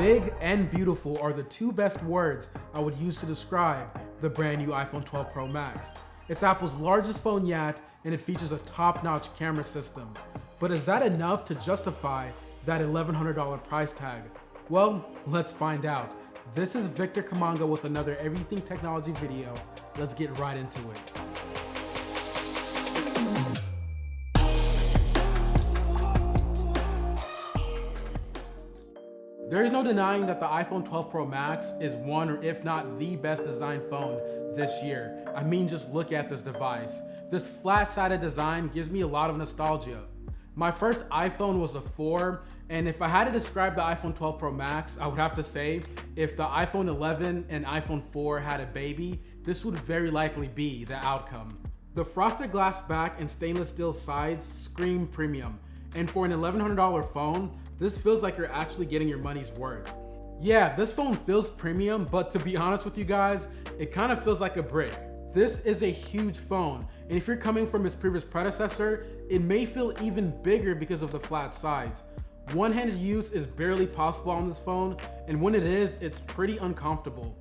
Big and beautiful are the two best words I would use to describe the brand new iPhone 12 Pro Max. It's Apple's largest phone yet, and it features a top-notch camera system. But is that enough to justify that $1,100 price tag? Well, let's find out. This is Victor Kamanga with another Everything Technology video. Let's get right into it. There's no denying that the iPhone 12 Pro Max is one, or if not the best designed phone this year. I mean, just look at this device. This flat-sided design gives me a lot of nostalgia. My first iPhone was a 4, and if I had to describe the iPhone 12 Pro Max, I would have to say if the iPhone 11 and iPhone 4 had a baby, this would very likely be the outcome. The frosted glass back and stainless steel sides scream premium, and for an $1,100 phone, this feels like you're actually getting your money's worth. Yeah, this phone feels premium, but to be honest with you guys, it kind of feels like a brick. This is a huge phone, and if you're coming from its previous predecessor, it may feel even bigger because of the flat sides. One-handed use is barely possible on this phone, and when it is, it's pretty uncomfortable.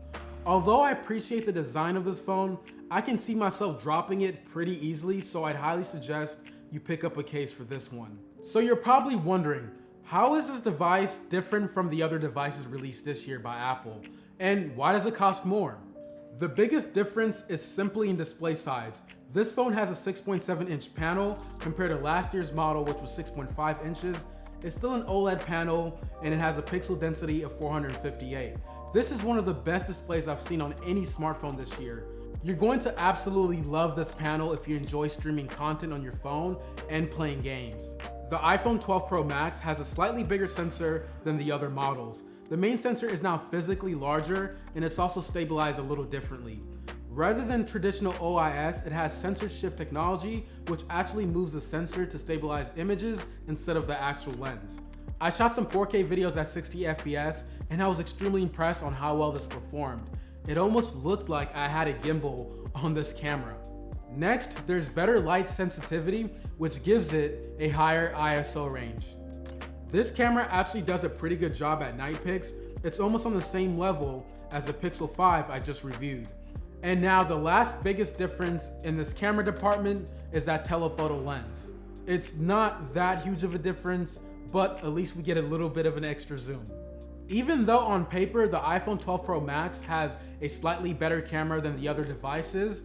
Although I appreciate the design of this phone, I can see myself dropping it pretty easily, so I'd highly suggest you pick up a case for this one. So you're probably wondering, how is this device different from the other devices released this year by Apple? And why does it cost more? The biggest difference is simply in display size. This phone has a 6.7-inch panel compared to last year's model, which was 6.5 inches. It's still an OLED panel, and it has a pixel density of 458. This is one of the best displays I've seen on any smartphone this year. You're going to absolutely love this panel if you enjoy streaming content on your phone and playing games. The iPhone 12 Pro Max has a slightly bigger sensor than the other models. The main sensor is now physically larger, and it's also stabilized a little differently. Rather than traditional OIS, it has sensor shift technology, which actually moves the sensor to stabilize images instead of the actual lens. I shot some 4K videos at 60 FPS, and I was extremely impressed on how well this performed. It almost looked like I had a gimbal on this camera. Next, there's better light sensitivity, which gives it a higher ISO range. This camera actually does a pretty good job at night pics. It's almost on the same level as the Pixel 5 I just reviewed. And now the last biggest difference in this camera department is that telephoto lens. It's not that huge of a difference, but at least we get a little bit of an extra zoom. Even though on paper the iPhone 12 Pro Max has a slightly better camera than the other devices,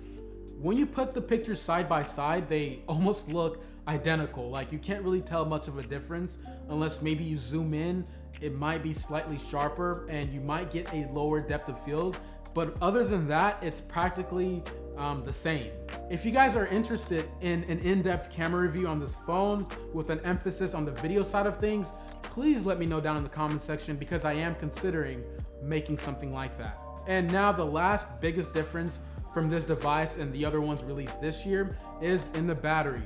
when you put the pictures side by side, they almost look identical. Like, you can't really tell much of a difference unless maybe you zoom in. It might be slightly sharper and you might get a lower depth of field, but other than that, it's practically the same. If you guys are interested in an in-depth camera review on this phone with an emphasis on the video side of things, please let me know down in the comment section, because I am considering making something like that. And now the last biggest difference from this device and the other ones released this year is in the battery.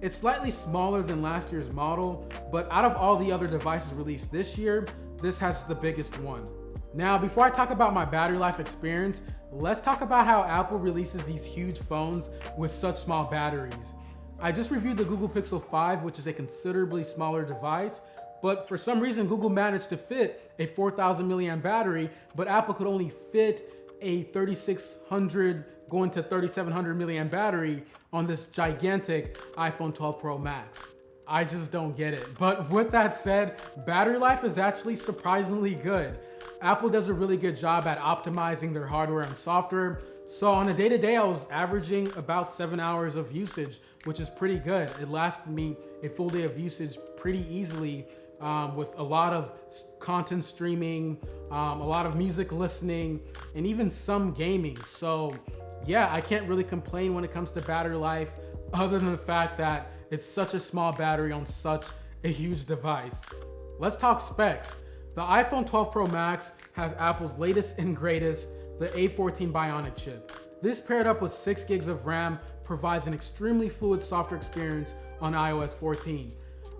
It's slightly smaller than last year's model, but out of all the other devices released this year, this has the biggest one. Now, before I talk about my battery life experience, let's talk about how Apple releases these huge phones with such small batteries. I just reviewed the Google Pixel 5, which is a considerably smaller device, but for some reason Google managed to fit a 4,000 milliamp battery, but Apple could only fit a 3600 going to 3700 milliamp battery on this gigantic iPhone 12 Pro Max. I just don't get it. But with that said, battery life is actually surprisingly good. Apple does a really good job at optimizing their hardware and software. So on a day-to-day, I was averaging about 7 hours of usage, which is pretty good. It lasted me a full day of usage pretty easily, with a lot of content streaming, a lot of music listening, and even some gaming. So yeah, I can't really complain when it comes to battery life, other than the fact that it's such a small battery on such a huge device. Let's talk specs. The iPhone 12 Pro Max has Apple's latest and greatest, the A14 Bionic chip. This, paired up with 6 gigs of RAM, provides an extremely fluid software experience on iOS 14.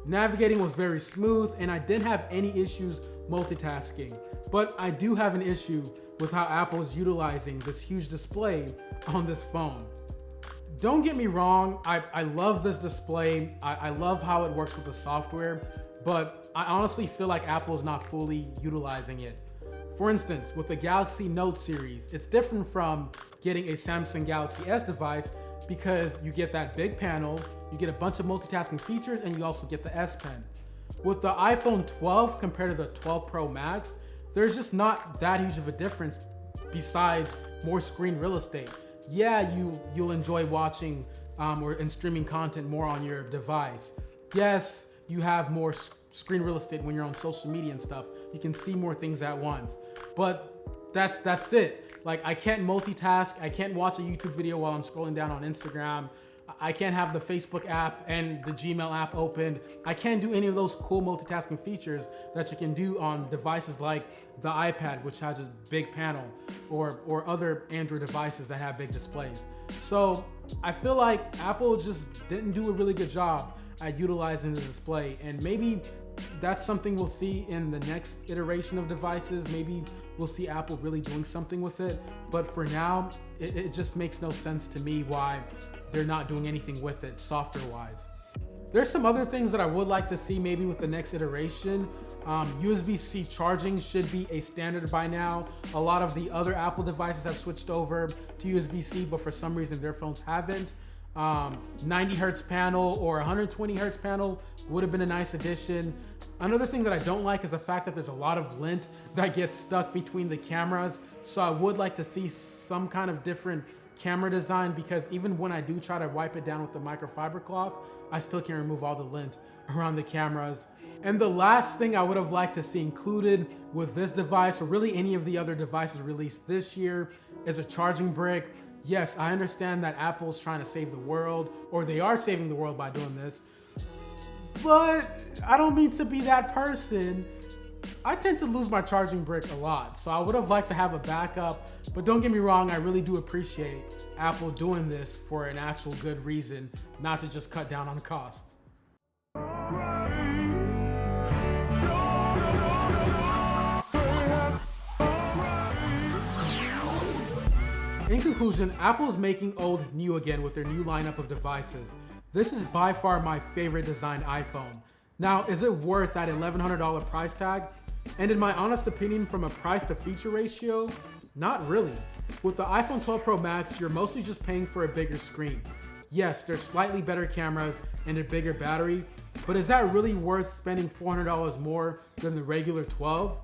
Navigating was very smooth, and I didn't have any issues multitasking, but I do have an issue with how Apple is utilizing this huge display on this phone. Don't get me wrong, I love this display. I love how it works with the software, but I honestly feel like Apple's not fully utilizing it. For instance, with the Galaxy Note series, it's different from getting a Samsung Galaxy S device because you get that big panel, you get a bunch of multitasking features, and you also get the S Pen. With the iPhone 12 compared to the 12 Pro Max, there's just not that huge of a difference besides more screen real estate. Yeah, you'll enjoy watching and streaming content more on your device. Yes, you have more screen real estate when you're on social media and stuff. You can see more things at once, but that's it. Like, I can't multitask. I can't watch a YouTube video while I'm scrolling down on Instagram. I can't have the Facebook app and the Gmail app open. I can't do any of those cool multitasking features that you can do on devices like the iPad, which has a big panel, or other Android devices that have big displays. So I feel like Apple just didn't do a really good job at utilizing the display, and maybe that's something we'll see in the next iteration of devices. Maybe we'll see Apple really doing something with it, but for now, it just makes no sense to me why they're not doing anything with it software-wise. There's some other things that I would like to see maybe with the next iteration. USB-C charging should be a standard by now. A lot of the other Apple devices have switched over to USB-C, but for some reason their phones haven't. 90 hertz panel or 120 hertz panel would have been a nice addition. Another thing that I don't like is the fact that there's a lot of lint that gets stuck between the cameras. So I would like to see some kind of different camera design, because even when I do try to wipe it down with the microfiber cloth, I still can't remove all the lint around the cameras. And the last thing I would have liked to see included with this device, or really any of the other devices released this year, is a charging brick. Yes, I understand that Apple's trying to save the world, or they are saving the world by doing this, but I don't mean to be that person. I tend to lose my charging brick a lot, so I would have liked to have a backup, but don't get me wrong, I really do appreciate Apple doing this for an actual good reason, not to just cut down on costs. In conclusion, Apple is making old new again with their new lineup of devices. This is by far my favorite designed iPhone. Now, is it worth that $1,100 price tag? And in my honest opinion, from a price to feature ratio, not really. With the iPhone 12 Pro Max, you're mostly just paying for a bigger screen. Yes, there's slightly better cameras and a bigger battery, but is that really worth spending $400 more than the regular 12?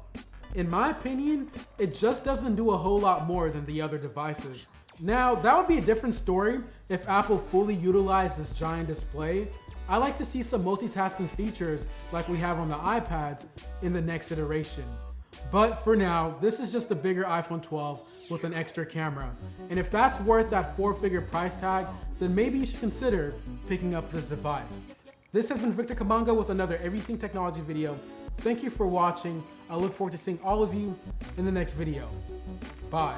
In my opinion, it just doesn't do a whole lot more than the other devices. Now, that would be a different story if Apple fully utilized this giant display. I like to see some multitasking features like we have on the iPads in the next iteration. But for now, this is just a bigger iPhone 12 with an extra camera. And if that's worth that 4-figure price tag, then maybe you should consider picking up this device. This has been Victor Kabanga with another Everything Technology video. Thank you for watching. I look forward to seeing all of you in the next video. Bye.